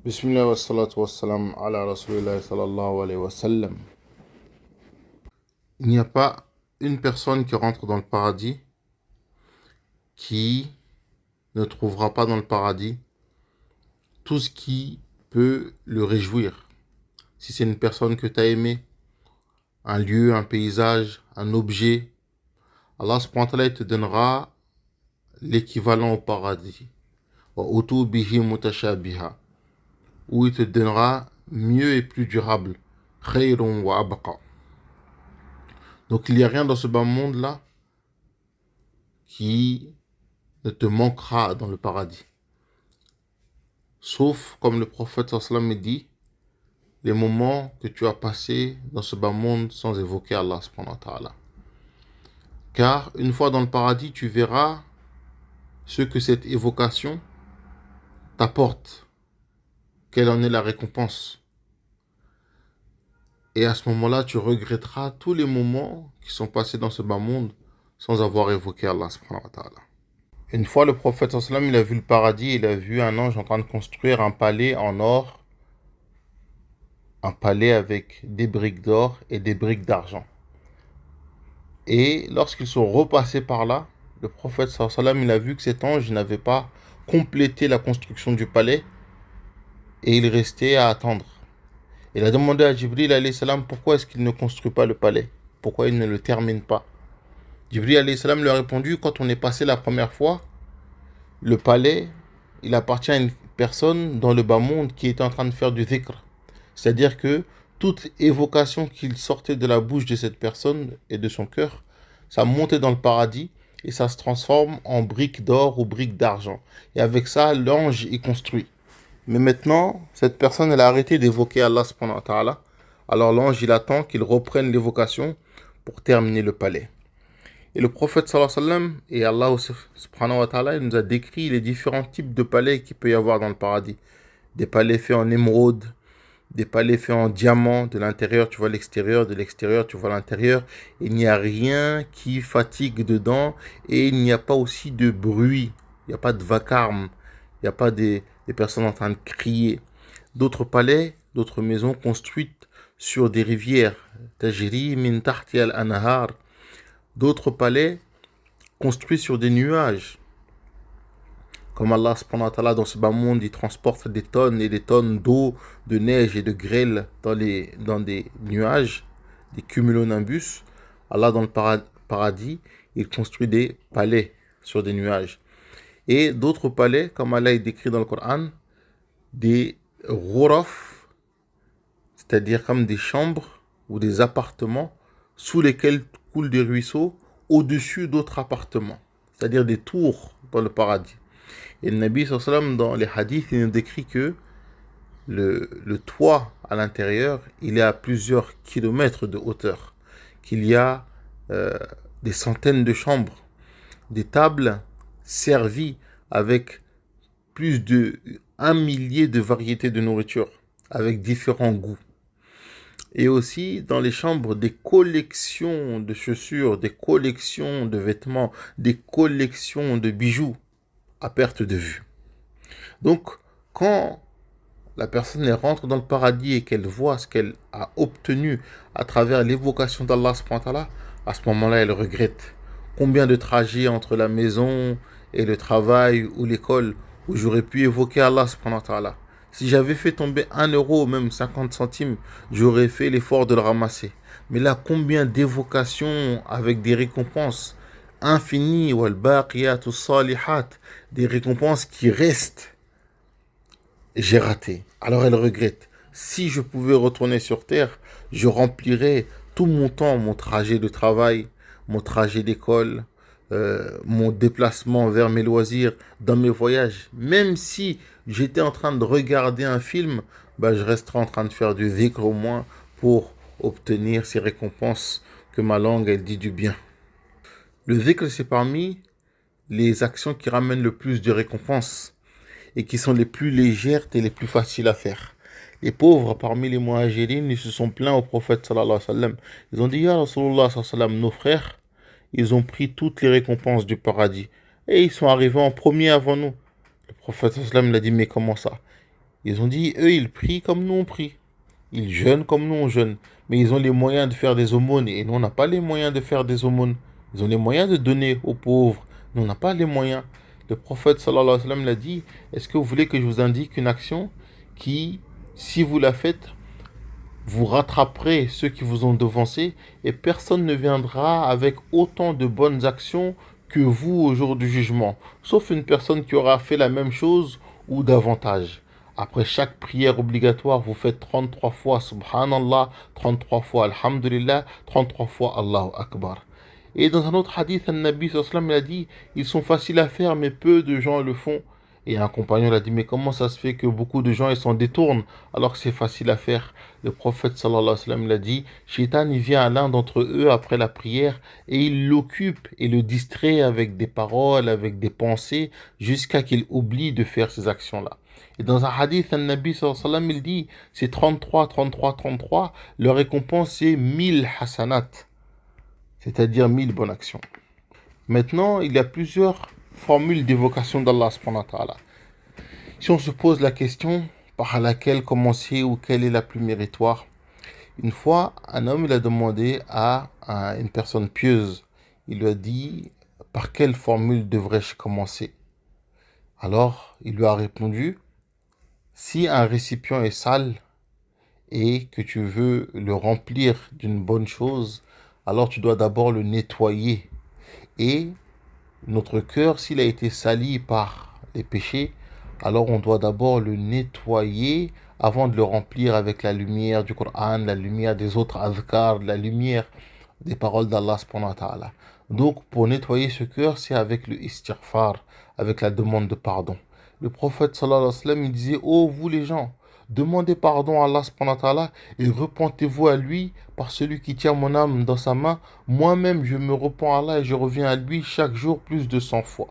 Bismillah wa salatu wa salam ala Rasulillah sallallahu alayhi wa sallam. Il n'y a pas une personne qui rentre dans le paradis qui ne trouvera pas dans le paradis tout ce qui peut le réjouir. Si c'est une personne que tu as aimée, un lieu, un paysage, un objet, Allah subhanahu wa ta'ala il te donnera l'équivalent au paradis. Wa utu bihi mutashabiha, où il te donnera mieux et plus durable. Khayrun wa abqa. Donc il n'y a rien dans ce bas monde-là qui ne te manquera dans le paradis. Sauf, comme le prophète sallam dit, les moments que tu as passés dans ce bas monde sans évoquer Allah subhanahu wa ta'ala. Car une fois dans le paradis, tu verras ce que cette évocation t'apporte, quelle en est la récompense. Et à ce moment-là, tu regretteras tous les moments qui sont passés dans ce bas monde sans avoir évoqué Allah subhanahu wa ta'ala. Une fois, le prophète sallam, il a vu le paradis, il a vu un ange en train de construire un palais en or, un palais avec des briques d'or et des briques d'argent. Et lorsqu'ils sont repassés par là, le prophète sallam, il a vu que cet ange n'avait pas complété la construction du palais et il restait à attendre. Il a demandé à Jibril alayhi salam pourquoi est-ce qu'il ne construit pas le palais, pourquoi il ne le termine pas. Jibril alayhi salam lui a répondu, quand on est passé la première fois, le palais, il appartient à une personne dans le bas monde qui était en train de faire du dhikr. C'est-à-dire que toute évocation qu'il sortait de la bouche de cette personne et de son cœur, ça montait dans le paradis et ça se transforme en briques d'or ou briques d'argent. Et avec ça, l'ange y construit. Mais maintenant, cette personne, elle a arrêté d'évoquer Allah subhanahu wa ta'ala. Alors l'ange, il attend qu'il reprenne l'évocation pour terminer le palais. Et le prophète sallallahu alayhi wa sallam et Allah subhanahu wa ta'ala, il nous a décrit les différents types de palais qu'il peut y avoir dans le paradis. Des palais faits en émeraude, des palais faits en diamant, de l'intérieur tu vois l'extérieur, de l'extérieur tu vois l'intérieur. Il n'y a rien qui fatigue dedans et il n'y a pas aussi de bruit, il n'y a pas de vacarme, il n'y a pas des personnes en train de crier. D'autres palais, d'autres maisons construites sur des rivières, tajri min tahti al-anhar. D'autres palais construits sur des nuages. Comme Allah subhanahu wa ta'ala dans ce bas monde, il transporte des tonnes et des tonnes d'eau, de neige et de grêle dans des nuages, des cumulonimbus. Allah dans le paradis, il construit des palais sur des nuages. Et d'autres palais, comme Allah est décrit dans le Coran, des ghuraf, c'est-à-dire comme des chambres ou des appartements sous lesquels coulent des ruisseaux au-dessus d'autres appartements, c'est-à-dire des tours dans le paradis. Et le Nabi sallallahu alayhi wa sallam, dans les hadiths, il nous décrit que le toit à l'intérieur, il est à plusieurs kilomètres de hauteur, qu'il y a des centaines de chambres, des tables servies avec plus de 1 millier de variétés de nourriture, avec différents goûts. Et aussi dans les chambres des collections de chaussures, des collections de vêtements, des collections de bijoux à perte de vue. Donc quand la personne rentre dans le paradis et qu'elle voit ce qu'elle a obtenu à travers l'évocation d'Allah subhanahu wa ta'ala, à ce moment-là elle regrette. Combien de trajets entre la maison et le travail ou l'école où j'aurais pu évoquer Allah subhanahu wa ta'ala. Si j'avais fait tomber 1 euro, même 50 centimes, j'aurais fait l'effort de le ramasser. Mais là, combien d'évocations avec des récompenses infinies, wal baqiyatu salihat, des récompenses qui restent. J'ai raté. Alors elle regrette. Si je pouvais retourner sur terre, je remplirais tout mon temps, mon trajet de travail, mon trajet d'école, mon déplacement vers mes loisirs, dans mes voyages. Même si j'étais en train de regarder un film, je resterai en train de faire du dhikr au moins pour obtenir ces récompenses que ma langue elle dit du bien. Le dhikr, c'est parmi les actions qui ramènent le plus de récompenses et qui sont les plus légères et les plus faciles à faire. Les pauvres parmi les muhajirines, ils se sont plaints au prophète sallallahu alayhi wa sallam. Ils ont dit, Ya Rasulullah sallallahu alayhi wa sallam, nos frères, ils ont pris toutes les récompenses du paradis. Et ils sont arrivés en premier avant nous. Le prophète sallallahu alayhi wa sallam l'a dit, mais comment ça? Ils ont dit, eux, ils prient comme nous on prie. Ils jeûnent comme nous on jeûne. Mais ils ont les moyens de faire des aumônes et nous, on n'a pas les moyens de faire des aumônes. Ils ont les moyens de donner aux pauvres. Nous, on n'a pas les moyens. Le prophète sallallahu alayhi wa sallam l'a dit, est-ce que vous voulez que je vous indique une action qui, si vous la faites, vous rattraperez ceux qui vous ont devancé et personne ne viendra avec autant de bonnes actions que vous au jour du jugement, sauf une personne qui aura fait la même chose ou davantage. Après chaque prière obligatoire, vous faites 33 fois Subhanallah, 33 fois Alhamdulillah, 33 fois Allahu Akbar. Et dans un autre hadith, un Nabi sallallahu alayhi wa sallam a dit, ils sont faciles à faire mais peu de gens le font. Et un compagnon l'a dit, mais comment ça se fait que beaucoup de gens ils s'en détournent alors que c'est facile à faire? Le prophète sallallahu alayhi wa sallam l'a dit, Shaitan il vient à l'un d'entre eux après la prière et il l'occupe et le distrait avec des paroles, avec des pensées, jusqu'à qu'il oublie de faire ces actions-là. Et dans un hadith, un Nabi sallallahu alayhi wa sallam il dit, c'est 33, 33, 33, leur récompense c'est 1000 hasanat, c'est-à-dire 1000 bonnes actions. Maintenant, il y a plusieurs formules d'évocation d'Allah subhanahu wa ta'ala. Si on se pose la question par laquelle commencer ou quelle est la plus méritoire, une fois, un homme il a demandé à une personne pieuse, il lui a dit par quelle formule devrais-je commencer? Alors, il lui a répondu, si un récipient est sale et que tu veux le remplir d'une bonne chose, alors tu dois d'abord le nettoyer. Et notre cœur, s'il a été sali par les péchés, alors on doit d'abord le nettoyer avant de le remplir avec la lumière du Coran, la lumière des autres adhkar, la lumière des paroles d'Allah subhanahu wa ta'ala. Donc pour nettoyer ce cœur, c'est avec le istighfar, avec la demande de pardon. Le prophète sallallahu alayhi wa sallam, il disait, oh vous les gens, demandez pardon à Allah subhanahu wa ta'ala et repentez-vous à lui par celui qui tient mon âme dans sa main. Moi-même, je me repens à Allah et je reviens à lui chaque jour plus de 100 fois.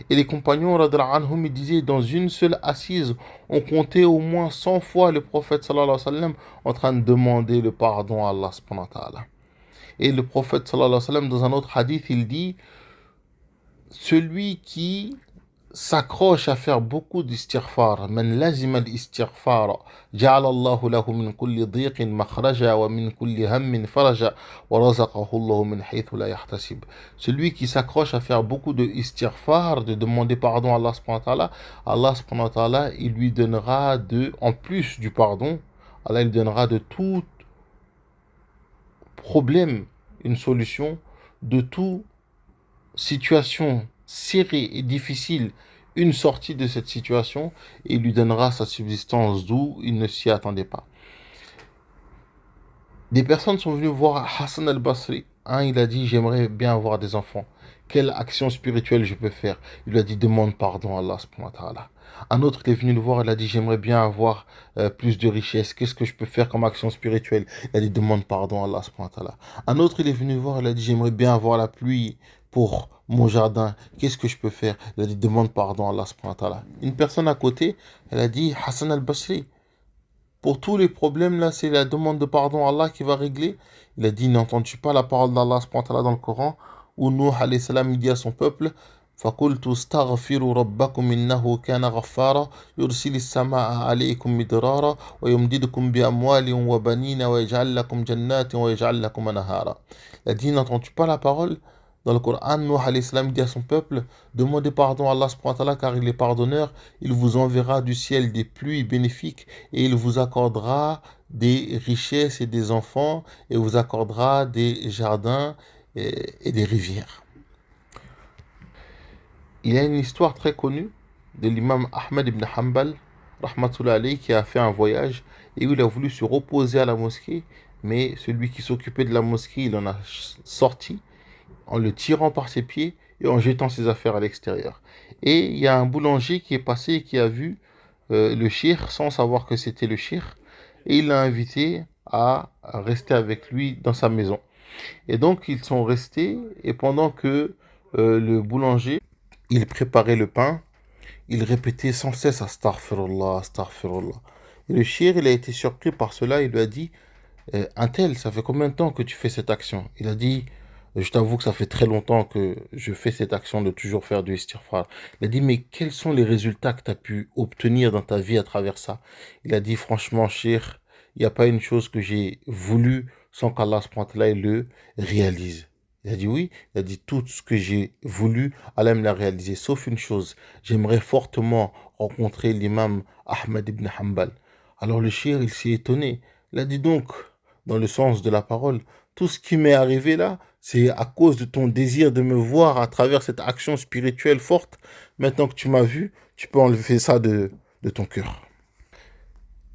Et les compagnons, radhiyallahu anhum, ils disaient, dans une seule assise, on comptait au moins 100 fois le prophète sallallahu alayhi wa sallam en train de demander le pardon à Allah subhanahu wa ta'ala. Et le prophète sallallahu alayhi wa sallam, dans un autre hadith, il dit, celui qui s'accroche à faire beaucoup d'istighfar, man lazim al-istighfar, ja'ala Allahu lahu min kulli dhiqin makhraja wa min kulli hammin faraja wa razaqahu Allahu min haythu la yahtasib. Celui qui s'accroche à faire beaucoup de istighfar, de demander pardon à Allah subhanahu wa ta'ala, Allah subhanahu wa ta'ala, il lui donnera en plus du pardon, Allah il donnera de tout problème une solution, de toute situation serrée et difficile une sortie de cette situation et il lui donnera sa subsistance d'où il ne s'y attendait pas. Des personnes sont venues voir Hassan al-Basri. Un, il a dit, j'aimerais bien avoir des enfants. Quelle action spirituelle je peux faire? Il lui a dit, demande pardon à Allah subhanahu wa ta'ala. Un autre qui est venu le voir, il a dit, j'aimerais bien avoir plus de richesse. Qu'est-ce que je peux faire comme action spirituelle? Il a dit, demande pardon à Allah subhanahu wa ta'ala. Un autre, il est venu le voir, il a dit, j'aimerais bien avoir la pluie pour mon jardin. Qu'est-ce que je peux faire? Il a dit, demande pardon à Allah subhanahu wa ta'ala. Une personne à côté, elle a dit, Hassan al-Basri, pour tous les problèmes, là, c'est la demande de pardon à Allah qui va régler. Il a dit, n'entends-tu pas la parole d'Allah dans le Coran, où Nuh alayhi salam dit à son peuple, فَقُلْتُ اسْتَغْفِرُوا رَبَّكُمْ إِنَّهُ كَانَ غَفَّارًا يُرْسِلِ السَّمَاءَ عَلَيْكُمْ مِدْرَارًا وَيُمْدِدْكُمْ بِأَمْوَالٍ وَبَنِينَ وَيَجْعَلْ لَكُمْ جَنَّاتٍ وَيَجْعَلْ لَكُمْ أَنْهَارًا. Il a dit, n'entends-tu pas la parole? Dans le Coran, Nuh alayhi salam dit à son peuple, demandez pardon à Allah subhanahu wa ta'ala car il est pardonneur, il vous enverra du ciel des pluies bénéfiques et il vous accordera des richesses et des enfants et vous accordera des jardins et des rivières. Il y a une histoire très connue de l'imam Ahmed ibn Hanbal, rahmatullah alayhi, qui a fait un voyage et où il a voulu se reposer à la mosquée, mais celui qui s'occupait de la mosquée, il en a sorti en le tirant par ses pieds et en jetant ses affaires à l'extérieur. Et il y a un boulanger qui est passé et qui a vu le shir sans savoir que c'était le shir et il l'a invité à rester avec lui dans sa maison. Et donc ils sont restés et pendant que le boulanger il préparait le pain, il répétait sans cesse astaghfirullah, astaghfirullah. Et le shir il a été surpris par cela, il lui a dit un tel, ça fait combien de temps que tu fais cette action? Il a dit Je t'avoue que ça fait très longtemps que je fais cette action de toujours faire du istighfar. Il a dit, mais quels sont les résultats que tu as pu obtenir dans ta vie à travers ça? Il a dit, franchement, cher, il n'y a pas une chose que j'ai voulu sans qu'Allah subhanahu wa ta'ala le réalise. Il a dit oui, il a dit tout ce que j'ai voulu, Allah me l'a réalisé, sauf une chose. J'aimerais fortement rencontrer l'imam Ahmed ibn Hanbal. Alors le shir, il s'est étonné. Il a dit donc, dans le sens de la parole, tout ce qui m'est arrivé là, c'est à cause de ton désir de me voir à travers cette action spirituelle forte. Maintenant que tu m'as vu, tu peux enlever ça de ton cœur.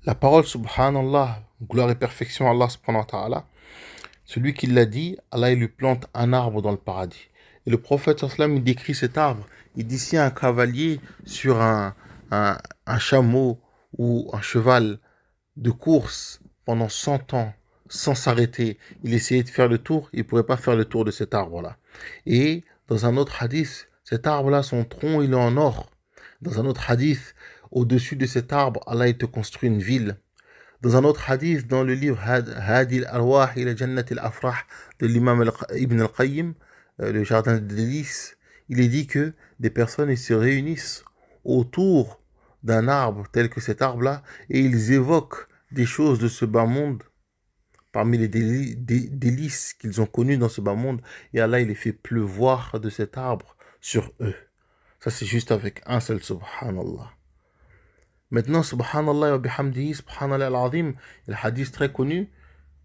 La parole subhanallah, gloire et perfection à Allah subhanahu wa ta'ala, celui qui l'a dit, Allah il lui plante un arbre dans le paradis. Et le prophète sallam il décrit cet arbre. Il dit si un cavalier sur un chameau ou un cheval de course pendant 100 ans sans s'arrêter, il essayait de faire le tour, il ne pourrait pas faire le tour de cet arbre-là. Et dans un autre hadith, cet arbre-là, son tronc, il est en or. Dans un autre hadith, au-dessus de cet arbre, Allah il te construit une ville. Dans un autre hadith, dans le livre Hadi al-Arwah ila Jannat al-Afrah de l'imam Ibn al-Qayyim, le jardin des délices, il est dit que des personnes ils se réunissent autour d'un arbre tel que cet arbre-là et ils évoquent des choses de ce bas monde parmi les délices qu'ils ont connues dans ce bas monde et Allah il les fait pleuvoir de cet arbre sur eux. Ça c'est juste avec un seul subhanallah. Maintenant, subhanallah wa bihamdihi, subhanallah al-azim, le hadith très connu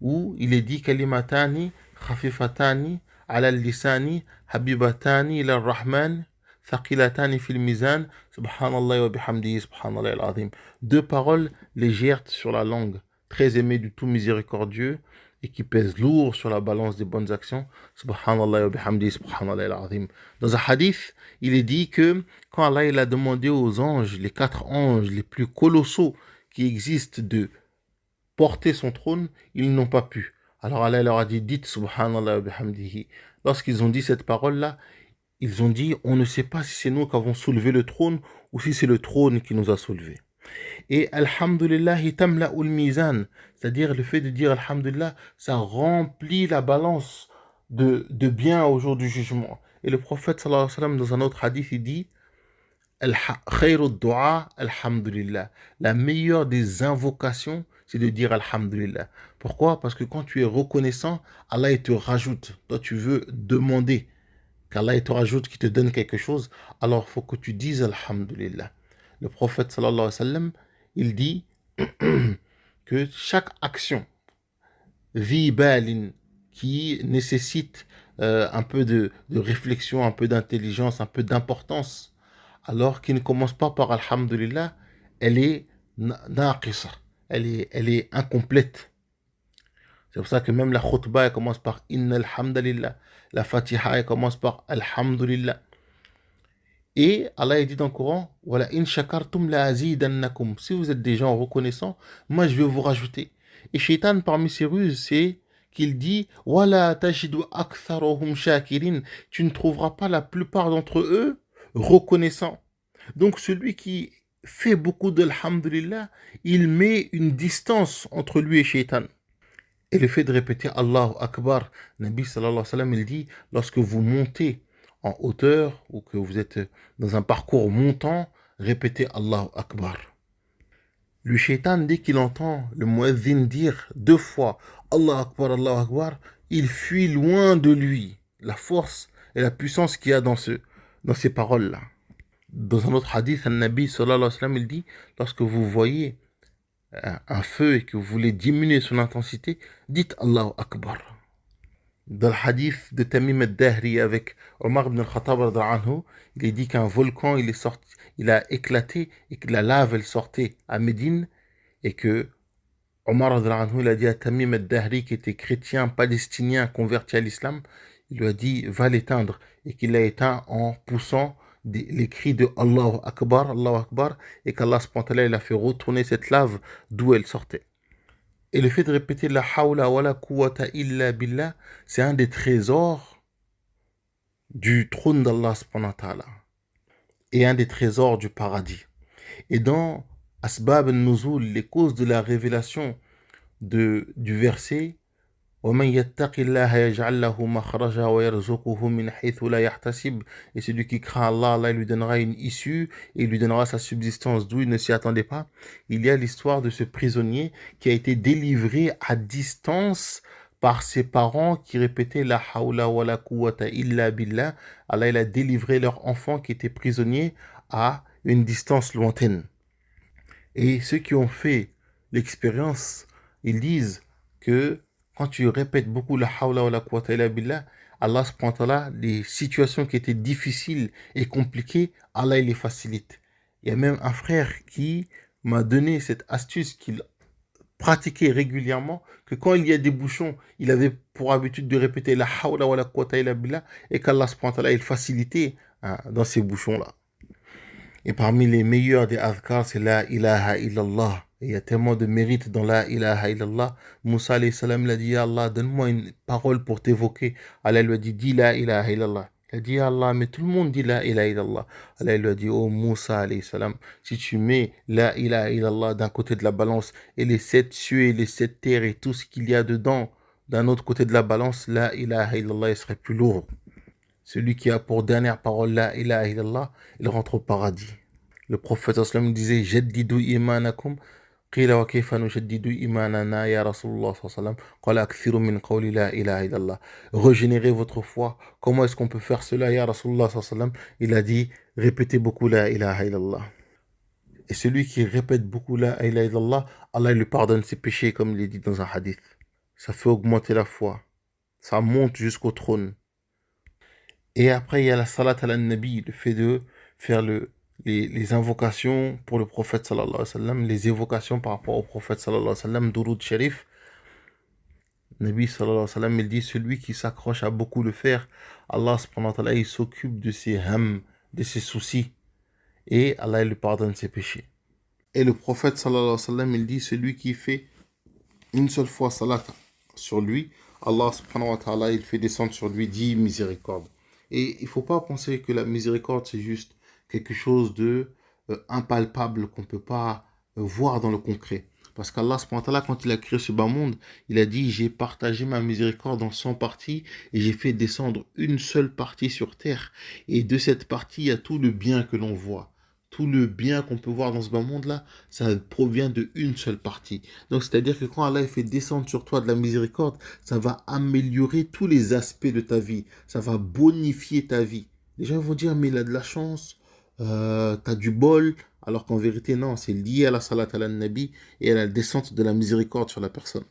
où il est dit kalimatani, khafifatani, ala al-lisani, habibatani ila ar-Rahman, thaqilatani fil mizan, subhanallah wa bihamdihi, subhanallah al-azim. Deux paroles légères sur la langue, très aimées du tout miséricordieux et qui pèsent lourd sur la balance des bonnes actions. Subhanallah wa bihamdihi, subhanallah al-azim. Dans un hadith, il est dit que quand Allah il a demandé aux anges, les 4 anges les plus colossaux qui existent, de porter son trône, ils n'ont pas pu. Alors Allah leur a dit, dites subhanallah wa bihamdihi. Lorsqu'ils ont dit cette parole-là, ils ont dit, on ne sait pas si c'est nous qui avons soulevé le trône ou si c'est le trône qui nous a soulevés. Et alhamdulillah tamla'ul mizan, c'est-à-dire le fait de dire alhamdulillah, ça remplit la balance de bien au jour du jugement. Et le prophète sallallahu alayhi wa sallam dans un autre hadith, il dit khayru du'a alhamdulillah. La meilleure des invocations, c'est de dire alhamdulillah. Pourquoi? Parce que quand tu es reconnaissant, Allah il te rajoute. Toi tu veux demander qu'Allah il te rajoute, qu'il te donne quelque chose, alors il faut que tu dises alhamdulillah. Le prophète sallallahu alayhi wa sallam, il dit que chaque action vibalin qui nécessite un peu de réflexion, un peu d'intelligence, un peu d'importance, alors qui ne commence pas par alhamdulillah, elle est naqisa, elle est incomplète. C'est pour ça que même la khutbah elle commence par inna alhamdulillah, la fatiha elle commence par alhamdulillah. Et Allah dit dans le Coran, voilà, in shakartum la azidannakum. Si vous êtes des gens reconnaissants, moi je vais vous rajouter. Et Shaitan, parmi ses ruses, c'est qu'il dit, wala tajidu aktharohum shakirin. Tu ne trouveras pas la plupart d'entre eux reconnaissants. Donc celui qui fait beaucoup de l'alhamdulillah, il met une distance entre lui et Shaitan. Et le fait de répéter Allahu Akbar, Nabi sallallahu alayhi wa sallam, il dit, lorsque vous montez en hauteur ou que vous êtes dans un parcours montant, répétez Allahu Akbar. Le shaitan, dès qu'il entend le muezzin dire 2 fois Allahu Akbar, il fuit loin de lui la force et la puissance qu'il y a dans ces paroles-là. Dans un autre hadith, un Nabi sallallahu alayhi wa sallam, il dit, lorsque vous voyez un feu et que vous voulez diminuer son intensité, dites Allahu Akbar. Dans le hadith de Tamim al-Dahri avec Omar ibn al-Khattab, il est dit qu'un volcan il a éclaté et que la lave elle sortait à Médine et que Omar il a dit à Tamim al-Dahri qui était chrétien palestinien converti à l'islam, il lui a dit va l'éteindre et qu'il l'a éteint en poussant les cris de Allahu Akbar et qu'Allah spontanément il a fait retourner cette lave d'où elle sortait. Et le fait de répéter la hawla wa la quwwata illa billah, c'est un des trésors du trône d'Allah subhanahu wa ta'ala et un des trésors du paradis. Et dans Asbab al-Nuzul, les causes de la révélation du verset, وَمَنْ يَتَّقِ اللَّهَ يَجْعَلْ لَهُ مَخْرَجًا وَيَرْزُقْهُ مِنْ حَيْثُ لَا يَحْتَسِبُ. Et celui qui craint Allah, Allah lui donnera une issue et il lui donnera sa subsistance d'où il ne s'y attendait pas. Il y a l'histoire de ce prisonnier qui a été délivré à distance par ses parents qui répétaient la hawla wa la quwwata illa billah. Allah il a délivré leur enfant qui était prisonnier à une distance lointaine. Et ceux qui ont fait l'expérience, ils disent que quand tu répètes beaucoup la hawla wa la quwwata illa billah, Allah subhanahu wa ta'ala, les situations qui étaient difficiles et compliquées, Allah il les facilite. Il y a même un frère qui m'a donné cette astuce qu'il pratiquait régulièrement, que quand il y a des bouchons, il avait pour habitude de répéter la hawla wa la quwwata illa billah et qu'Allah subhanahu wa ta'ala il facilitait dans ces bouchons-là. Et parmi les meilleurs des adhkars, c'est la ilaha illallah. Et il y a tellement de mérite dans la ilaha illallah. Moussa alayhi salam l'a dit, Allah, donne-moi une parole pour t'évoquer. Allah lui a dit, dis la ilaha illallah. Il a dit, Allah, mais tout le monde dit la ilaha illallah. Allah lui a dit, oh Moussa alayhi salam, si tu mets la ilaha illallah d'un côté de la balance et les 7 cieux et les 7 terres et tout ce qu'il y a dedans, d'un autre côté de la balance, la ilaha illallah, il serait plus lourd. Celui qui a pour dernière parole la ilaha illallah, il rentre au paradis. Le prophète sallam disait Jaddidu imanakum. Qila wa kayfa nujaddidu imanana ya Rasulullah sallam. Qala akthiru min qawli la ilaha illallah. Régénérez votre foi. Comment est-ce qu'on peut faire cela ya Rasulullah sallam? Il a dit répétez beaucoup la ilaha illallah. Et celui qui répète beaucoup la ilaha illallah, Allah lui pardonne ses péchés comme il est dit dans un hadith. Ça fait augmenter la foi. Ça monte jusqu'au trône. Et après, il y a la salat al-nabi, le fait de faire les invocations pour le prophète sallallahu alayhi wa sallam, les évocations par rapport au prophète sallallahu alayhi wa sallam, Durud Sharif. Nabi sallallahu alayhi wa sallam, il dit, celui qui s'accroche à beaucoup le faire, Allah subhanahu wa ta'ala, il s'occupe de ses hams, de ses soucis, et Allah il lui pardonne ses péchés. Et le prophète sallallahu alayhi wa sallam, il dit, celui qui fait une seule fois salat sur lui, Allah subhanahu wa ta'ala, il fait descendre sur lui 10 miséricordes. Et il ne faut pas penser que la miséricorde, c'est juste quelque chose de impalpable qu'on ne peut pas voir dans le concret. Parce qu'Allah, quand il a créé ce bas monde, il a dit « J'ai partagé ma miséricorde en 100 parties et j'ai fait descendre une seule partie sur terre. Et de cette partie, il y a tout le bien que l'on voit. Tout le bien qu'on peut voir dans ce bas monde-là, ça provient de une seule partie. Donc, c'est-à-dire que quand Allah fait descendre sur toi de la miséricorde, ça va améliorer tous les aspects de ta vie. Ça va bonifier ta vie. Les gens vont dire, mais il a de la chance, t'as du bol. Alors qu'en vérité, non, c'est lié à la salat al-nabi et à la descente de la miséricorde sur la personne.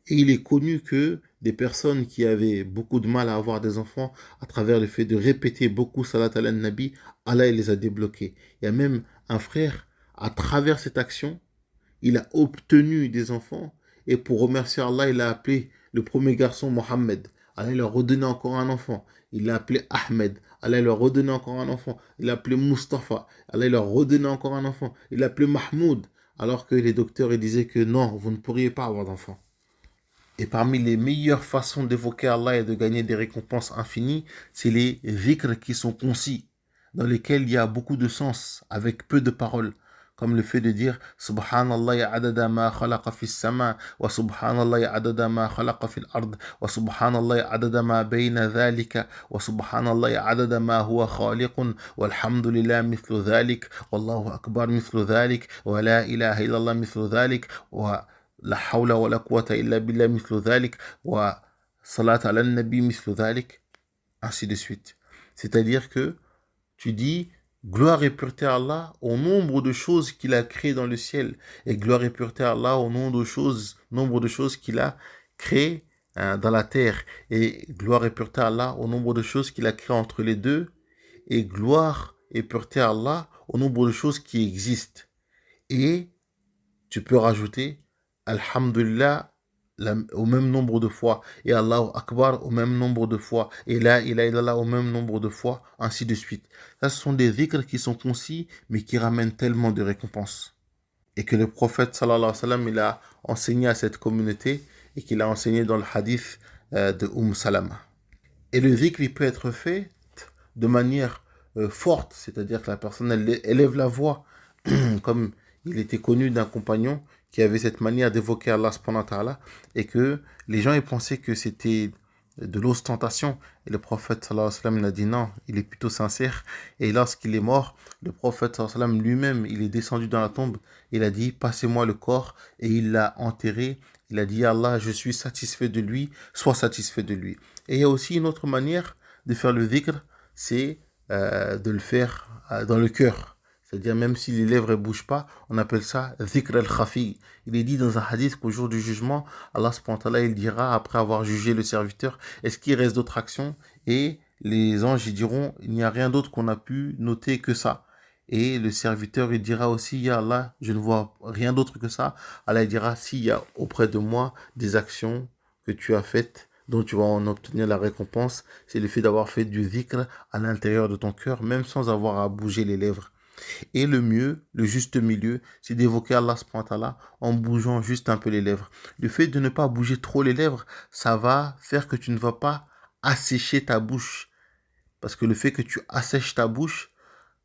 Et il est connu que des personnes qui avaient beaucoup de mal à avoir des enfants, à travers le fait de répéter beaucoup salat al-nabi, Allah il les a débloqués. Il y a même un frère, à travers cette action, il a obtenu des enfants. Et pour remercier Allah, il a appelé le premier garçon Mohammed. Allah il a redonné encore un enfant. Il l'a appelé Ahmed. Allah il a redonné encore un enfant. Il l'a appelé Mustafa. Allah il a redonné encore un enfant. Il l'a appelé Mahmoud. Alors que les docteurs ils disaient que non, vous ne pourriez pas avoir d'enfant. Et parmi les meilleures façons d'évoquer Allah et de gagner des récompenses infinies, c'est les dhikrs qui sont concis, dans lesquels il y a beaucoup de sens, avec peu de paroles. Comme le fait de dire Subhanallah adada ma khalaqa fis sama, wa Subhanallah adada ma khalaqa fil ard, wa Subhanallah adada ma bayna dhalika, wa Subhanallah adada ma huwa khaliqun, walhamdulillah mithlu dhalik, wallahu akbar mithlu dhalik, wa la ilaha illallah mithlu dhalik, wa la hawla wa la quwwata illa billah mithlu dhalik, wa salat ala nabi mithlu dhalik, ainsi de suite. C'est-à-dire que tu dis gloire et pureté à Allah au nombre de choses qu'il a créées dans le ciel, et gloire et pureté à Allah au nombre de choses qu'il a créées dans la terre, et gloire et pureté à Allah au nombre de choses qu'il a créées entre les deux, et gloire et pureté à Allah au nombre de choses qui existent. Et tu peux rajouter Alhamdulillah au même nombre de fois, et Allahu Akbar au même nombre de fois, et La ilaha illallah au même nombre de fois, ainsi de suite. Ça, ce sont des dhikrs qui sont concis, mais qui ramènent tellement de récompenses. Et que le prophète sallallahu alayhi wa sallam, il a enseigné à cette communauté, et qu'il a enseigné dans le hadith de Salama. Et le dhikr, il peut être fait de manière forte, c'est-à-dire que la personne, elle élève la voix, comme il était connu d'un compagnon qui avait cette manière d'évoquer Allah subhanahu wa ta'ala, et que les gens ils pensaient que c'était de l'ostentation. Et le prophète sallallahu alayhi wa sallam il a dit non, il est plutôt sincère. Et lorsqu'il est mort, le prophète sallallahu alayhi wa sallam lui-même, il est descendu dans la tombe, il a dit passez-moi le corps, et il l'a enterré. Il a dit Allah, je suis satisfait de lui, sois satisfait de lui. Et il y a aussi une autre manière de faire le dhikr, c'est de le faire dans le cœur. C'est-à-dire même si les lèvres ne bougent pas, on appelle ça dhikr al-khafi. Il est dit dans un hadith qu'au jour du jugement, Allah subhanahu wa ta'ala, il dira, après avoir jugé le serviteur, est-ce qu'il reste d'autres actions? Et les anges ils diront, il n'y a rien d'autre qu'on a pu noter que ça. Et le serviteur il dira aussi, ya Allah, je ne vois rien d'autre que ça. Allah il dira, s'il y a auprès de moi des actions que tu as faites, dont tu vas en obtenir la récompense, c'est le fait d'avoir fait du dhikr à l'intérieur de ton cœur, même sans avoir à bouger les lèvres. Et le mieux, le juste milieu, c'est d'évoquer Allah subhanahu wa ta'ala en bougeant juste un peu les lèvres. Le fait de ne pas bouger trop les lèvres, ça va faire que tu ne vas pas assécher ta bouche. Parce que le fait que tu assèches ta bouche,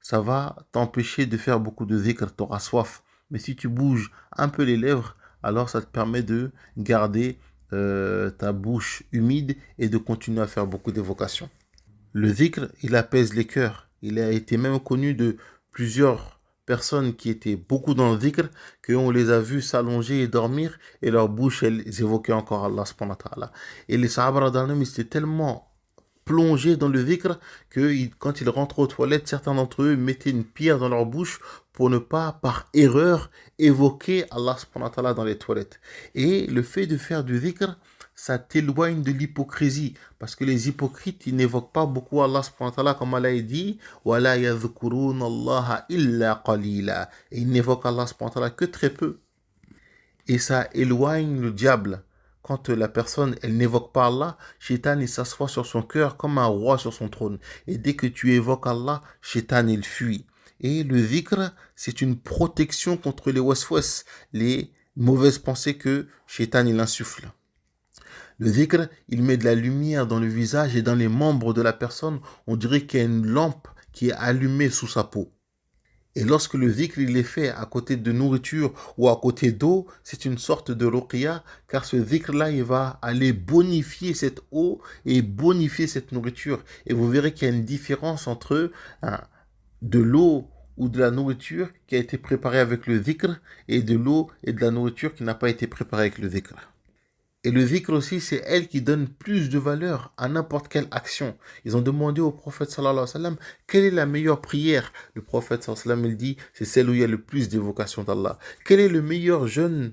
ça va t'empêcher de faire beaucoup de dhikr, tu auras soif. Mais si tu bouges un peu les lèvres, alors ça te permet de garder ta bouche humide et de continuer à faire beaucoup d'évocations. Le dhikr, il apaise les cœurs. Il a été même connu de plusieurs personnes qui étaient beaucoup dans le dhikr, qu'on les a vus s'allonger et dormir, et leur bouche, elles évoquaient encore Allah subhanahu wa ta'ala. Et les sahaba radhiyallahu anhum, ils étaient tellement plongés dans le dhikr que quand ils rentrent aux toilettes, certains d'entre eux mettaient une pierre dans leur bouche pour ne pas, par erreur, évoquer Allah subhanahu wa ta'ala dans les toilettes. Et le fait de faire du dhikr, ça t'éloigne de l'hypocrisie. Parce que les hypocrites, ils n'évoquent pas beaucoup Allah subhanahu wa ta'ala, comme Allah dit, وَلَا يَذْكُرُونَ اللَّهَ إِلَّا قَلِيلًا. Et ils n'évoquent Allah subhanahu wa ta'ala que très peu. Et ça éloigne le diable. Quand la personne, elle n'évoque pas Allah, Shaitan, il s'assoit sur son cœur comme un roi sur son trône. Et dès que tu évoques Allah, Shaitan, il fuit. Et le dhikr, c'est une protection contre les waswas, les mauvaises pensées que Shaitan, il insuffle. Le dhikr, il met de la lumière dans le visage et dans les membres de la personne. On dirait qu'il y a une lampe qui est allumée sous sa peau. Et lorsque le dhikr il est fait à côté de nourriture ou à côté d'eau, c'est une sorte de ruqya, car ce dhikr-là, il va aller bonifier cette eau et bonifier cette nourriture. Et vous verrez qu'il y a une différence entre de l'eau ou de la nourriture qui a été préparée avec le dhikr et de l'eau et de la nourriture qui n'a pas été préparée avec le dhikr. Et le dhikr aussi, c'est elle qui donne plus de valeur à n'importe quelle action. Ils ont demandé au prophète sallallahu alayhi wa sallam, quelle est la meilleure prière? Le prophète sallallahu alayhi wa sallam, il dit, c'est celle où il y a le plus d'évocation d'Allah. Quel est le meilleur jeûne?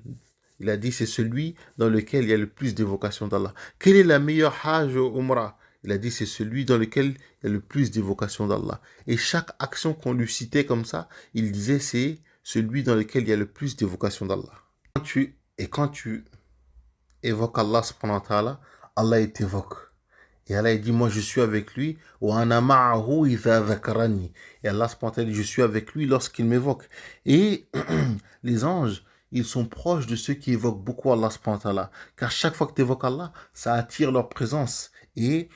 Il a dit, c'est celui dans lequel il y a le plus d'évocation d'Allah. Quelle est la meilleure hajj ou umrah? Il a dit, c'est celui dans lequel il y a le plus d'évocation d'Allah. Et chaque action qu'on lui citait comme ça, il disait, c'est celui dans lequel il y a le plus d'évocation d'Allah. Quand tu évoque Allah subhanahu wa ta'ala, Allah il t'évoque. Et Allah il dit, moi je suis avec lui, wa ana ma'ahu idha dhakarani. Et Allah subhanahu wa ta'ala dit, je suis avec lui lorsqu'il m'évoque. Et les anges, ils sont proches de ceux qui évoquent beaucoup Allah subhanahu wa ta'ala. Car chaque fois que tu évoques Allah, ça attire leur présence. Et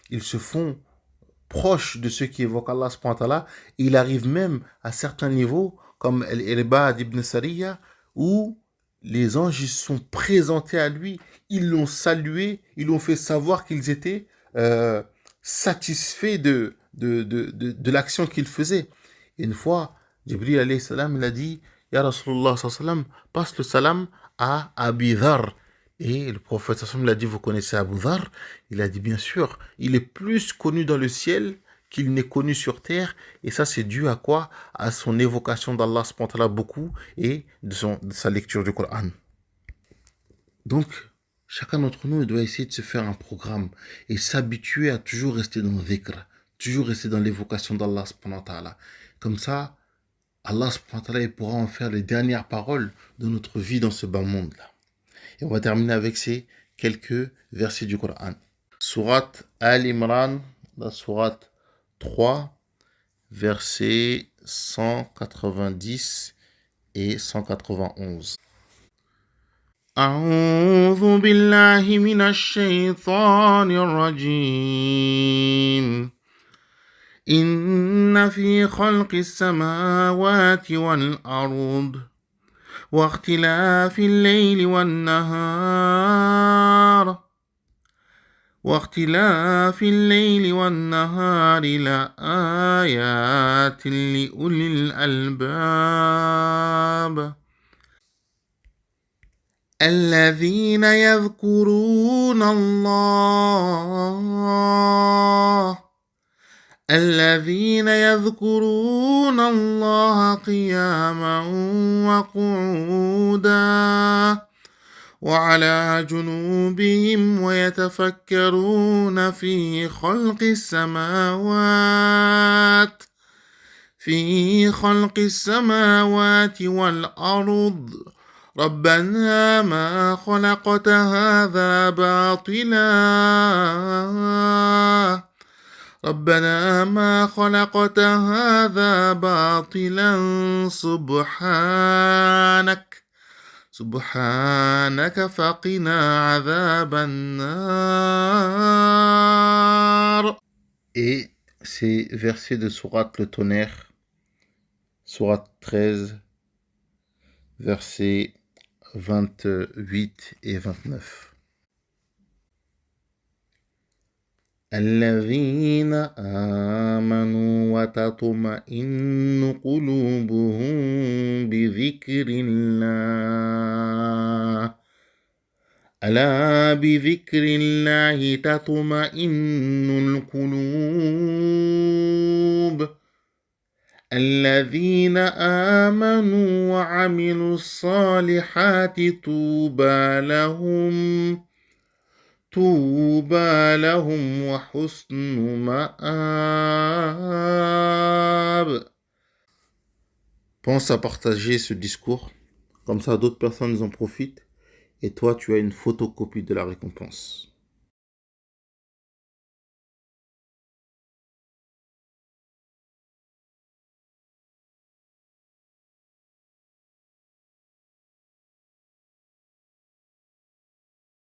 ils se font proches de ceux qui évoquent Allah subhanahu wa ta'ala. Et il arrive même à certains niveaux, comme Al-Irbad ibn Sariya, où les anges ils sont présentés à lui, ils l'ont salué, ils l'ont fait savoir qu'ils étaient satisfaits de l'action qu'il faisait. Et une fois, Jibril alayhi salam, il a dit, Ya Rasulullah sallam, passe le salam à Abi Dhar. Et le prophète sallam, il a dit, vous connaissez Abu Dhar? Il a dit, bien sûr, il est plus connu dans le ciel qu'il n'est connu sur terre, et ça c'est dû à quoi? À son évocation d'Allah subhanahu beaucoup et de sa lecture du Coran. Donc, chacun d'entre nous doit essayer de se faire un programme et s'habituer à toujours rester dans le dhikr, toujours rester dans l'évocation d'Allah subhanahu wa ta'ala. Comme ça, Allah subhanahu wa ta'ala il pourra en faire les dernières paroles de notre vie dans ce bas monde-là. Et on va terminer avec ces quelques versets du Coran. Sourate Al-Imran, la sourate 3, versets 190 et 191. أعوذ بالله من الشيطان الرجيم إن في خلق السماوات والأرض واختلاف الليل والنهار لآيات لأولي الألباب الذين يذكرون الله قياما وقعودا وعلى جنوبهم ويتفكرون في خلق السماوات والأرض ربنا ما خلقت هذا باطلا سبحانك فقنا عذاب النار. Et ces versets de sourate le tonnerre, sourate 13, versets 28 et 29. الذين آمنوا وتطمئن قلوبهم بذكر الله ألا بذكر الله تطمئن القلوب الذين آمنوا وعملوا الصالحات طوبى لهم وحسن مآب. Pense à partager ce discours, comme ça d'autres personnes en profitent, et toi tu as une photocopie de la récompense.